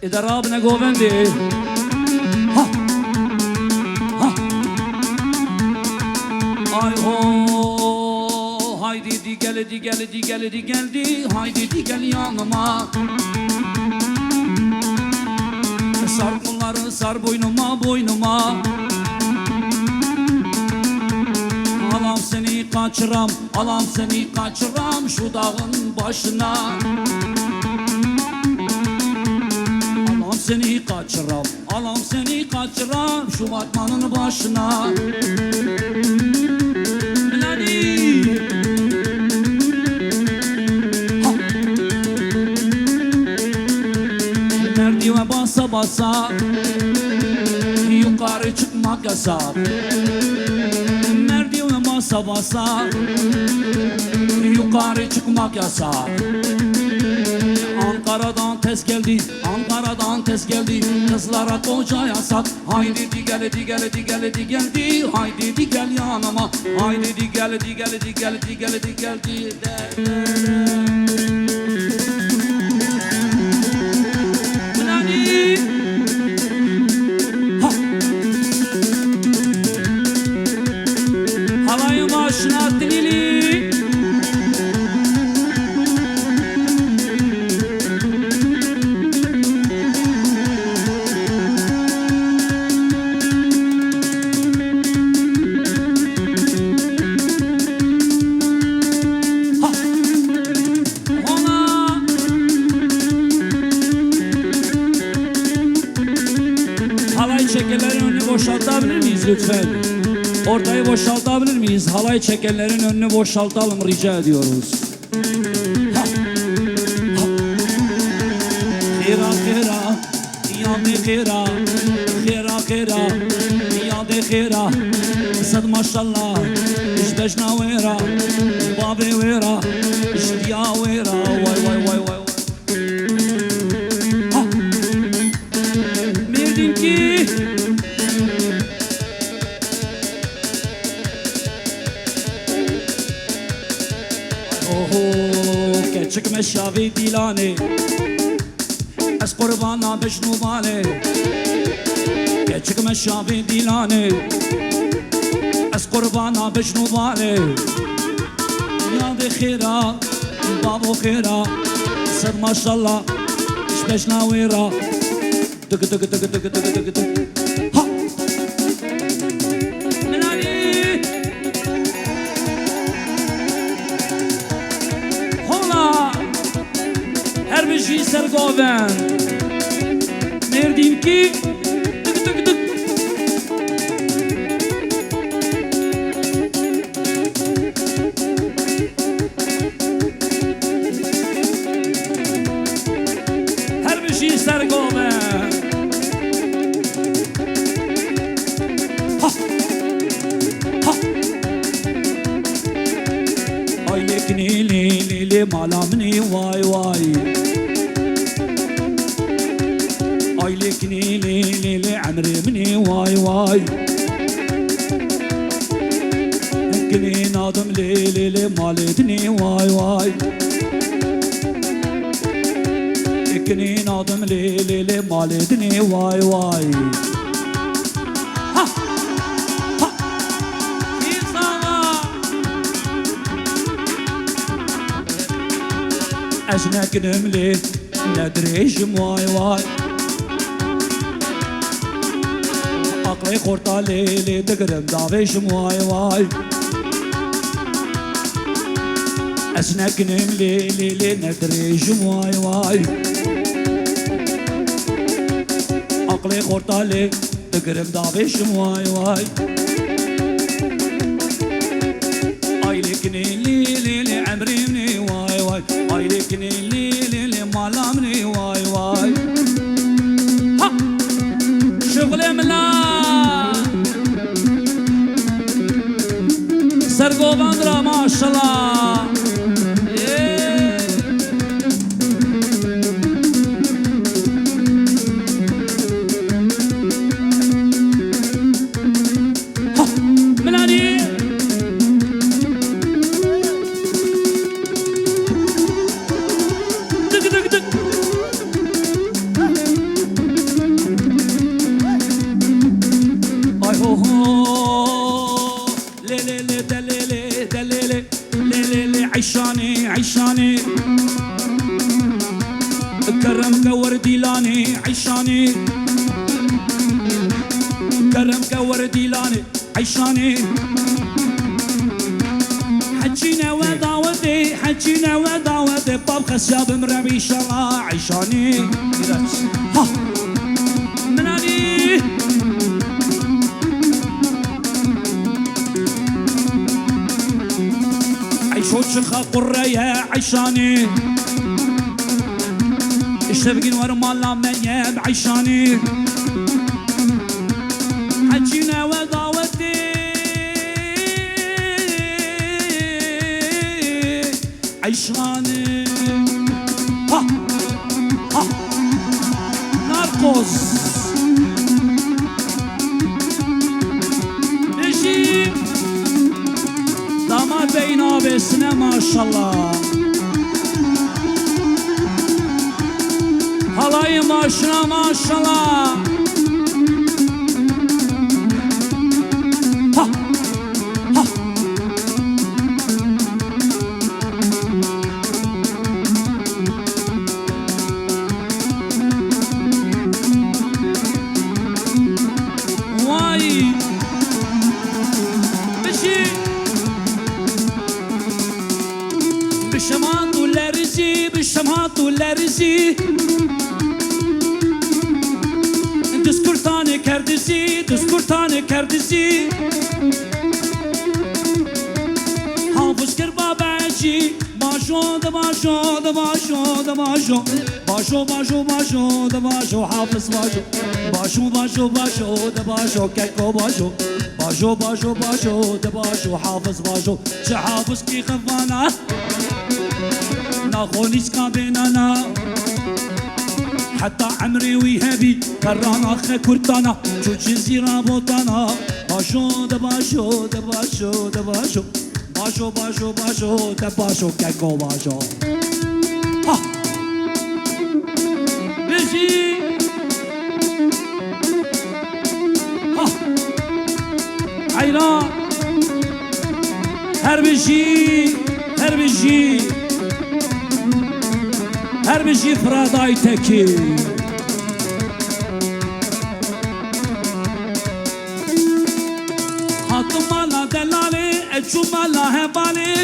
إذا رابنا قوبندي ها ها آي هو haydi di gel di gel di gel di geldi haydi di gel yanıma sar kolları sar boynuma boynuma alam seni kaçıram alam seni kaçıram şu dağın başına alam seni kaçıram alam seni kaçıram şu batmanın başına merdiven basa basa yukarı çıkmak yasak merdiven basa basa yukarı çıkmak yasak Ankara'dan tez geldi Ankara'dan tez geldi kızlara koca yasak haydi di gel di gel di gel di geldi haydi di gel yanıma haydi di gel di gel di gel di gel di gel di halayı başına dilili çekenlerin önünü boşaltabilir miyiz lütfen? Ortayı boşaltabilir miyiz? Halay çekenlerin önünü boşaltalım rica ediyoruz. Khira khira ya de khira khira khira ya de khira sad maşallah işbeşna vera babe vera iştiya vera vay vay vay vay ki oho keçik meşavi dilane es kurbana beşnubane keçik meşavi dilane es kurbana beşnubane ya de khira babo khira sad maşallah işbeşna vera tık tık tık tık tık tık tık ha Melani hola her bir şey sergoven merdim ki tık tık tık her bir şey sergoven li li malamni vay vay aylekni li li amrimni vay vay ekni nadım li li maledni vay vay ekni nadım li maledni vay vay أشنك نملي ندريش مواي واي عقلي خورطة ليلي دقرم دافيش مواي واي أشنك نملي ليلي ندريش مواي واي عقلي خورطة ليلي دقرم دافيش مواي واي أيلكني ليلي عمري مني واي واي aylekni li li malamni vay vay ha şıglemla sergovandra maşallah ha Melani كرمك وردي لاني عيشاني كرمك وردي لاني عيشاني حجينا ودعوتي حجينا ودعوتي باب خشاب مربي ان شاء الله عيشاني ها مناني عيشو شخا قرية عيشاني الشبقين ورمالا مياب عيشاني حجينا ودعوتي عيشاني ها ها ناركوس نجيب داماد بينا بسنة ما شاء الله هلاي ماشنا ما شاء الله ها ها واي بشي بشمات ولا رزي بشمات ولا رزي Diskurtane kerdisi, diskurtane kerdisi Hafız kır babacı Başo da başo da başo da başo Başo başo başo da başo Hafız başo Başo başo başo da başo Keko başo Başo başo başo da başo Hafız başo Çe hafız ki khafana Nakhonis ka benana حتى عمري ويهابي كرانا خا كرتانا شو جزيرة بوطانا باشو دباشو دباشو دباشو باشو باشو باشو دباشو كاكو باشو ها بيجي ها عيران هربجي هربجي her bir şey Fraday Tekin Hatun mala delali Eçu mala hebali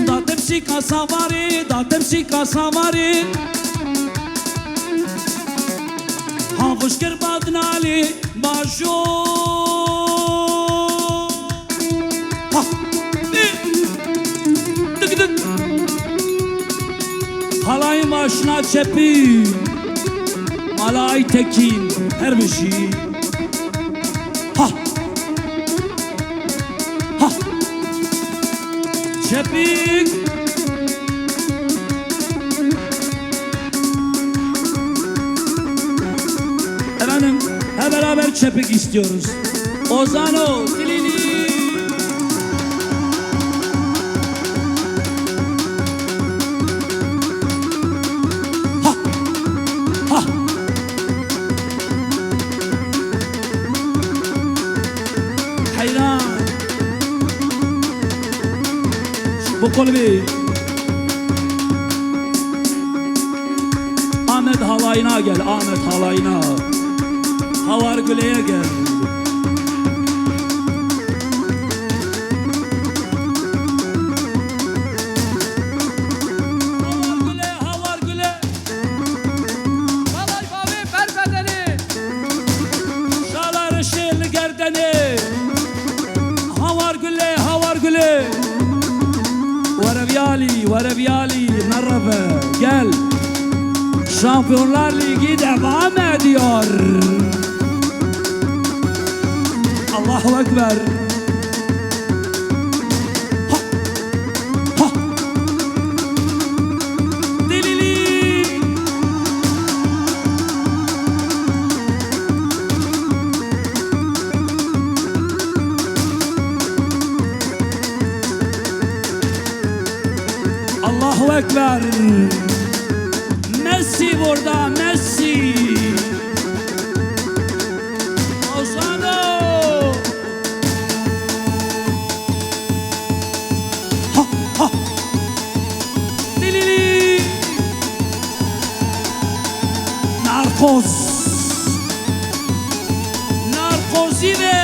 Da tepsi kasavari Da tepsi kasavari Hafız kirbadnali Başo Ha Dık dık Halayım başına çepi Malay Tekin her bir şey Ha Ha Çepik Efendim hep beraber çepik istiyoruz Ozano Dilili Bu kolbi Ahmet halayına gel Ahmet halayına Havar Güle'ye gel Havar Güle Havar Güle Halay babi berbedeni Şalar şehirli gerdeni Havar Güle Havar Güle Verevyali Narrafe gel Şampiyonlar Ligi devam ediyor Allahu Ekber Ha Ha Dilili Allahu Ekber Messi burada Messi Ozano Ha ha Dilili ناركوز ناركوزيني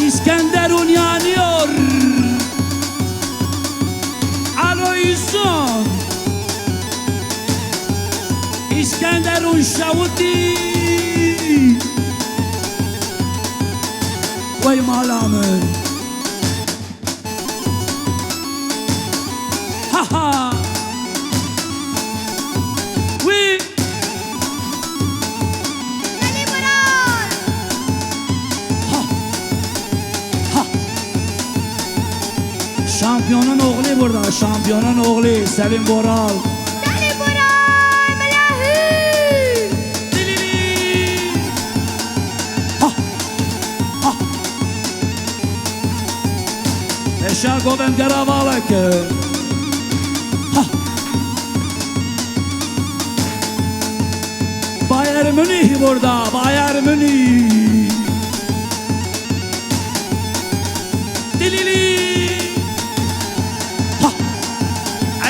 İskenderun yanıyor. Aloyson İskenderun şavuti Vay malamın Ha ha Vay Şampiyonun oğlu burada, şampiyonun oğlu Selim Boral. Selim Boral, Melahü. Dilili. Ha, ha. Eşya govem geravalek. Ha. Bayern Münih burada, Bayern Münih. Dilili.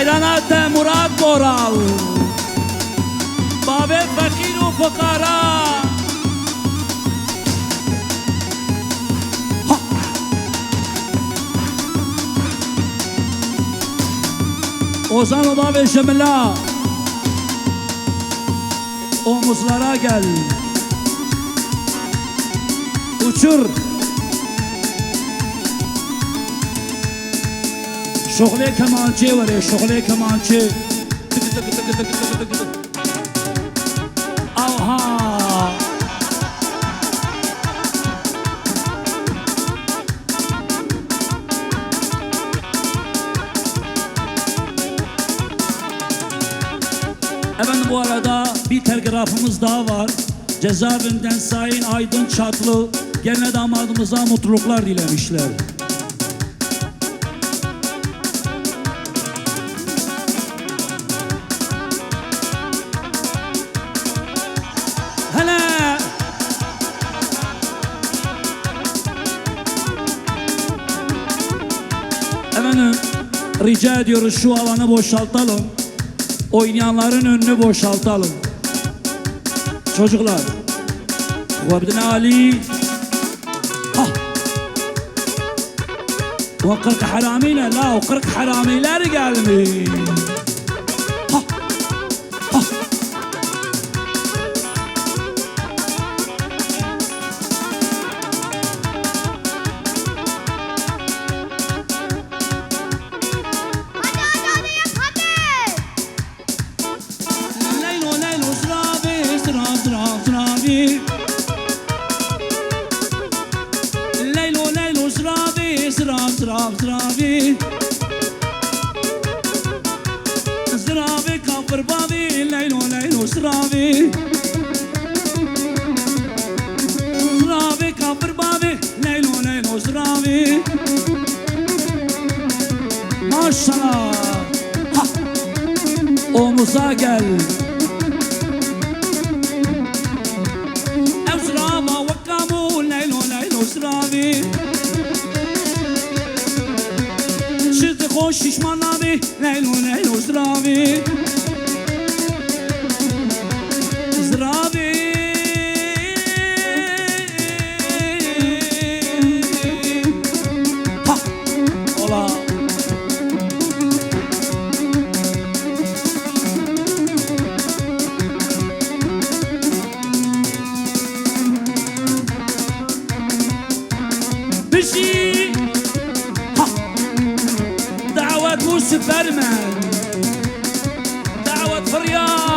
حيرانات مراد بورال باب فقير وفقراء Ozan o bab şemla omuzlara gel uçur شغله کمانچه وره شغله کمانچه آها Efendim bu arada bir telgrafımız daha var. Cezaevinden Sayın Aydın Çatlı gene damadımıza mutluluklar dilemişler. Efendim rica ediyoruz şu alanı boşaltalım. Oynayanların önünü boşaltalım. Çocuklar. Vabdin Ali. Ha. Ve 40 haramiler la, o 40 haramiler gelmiş. Ha. Ha. Leylo leylo zravi zrav zrav zravi Zravi kapır bavi leylo leylo zravi Zravi kapır bavi leylo leylo zravi Maşallah ha. Omuza gel Zravi Çıktı koş şişman abi Leylo leylo zravi Zravi Ha ola بشي دعوة سوبرمان دعوة فريال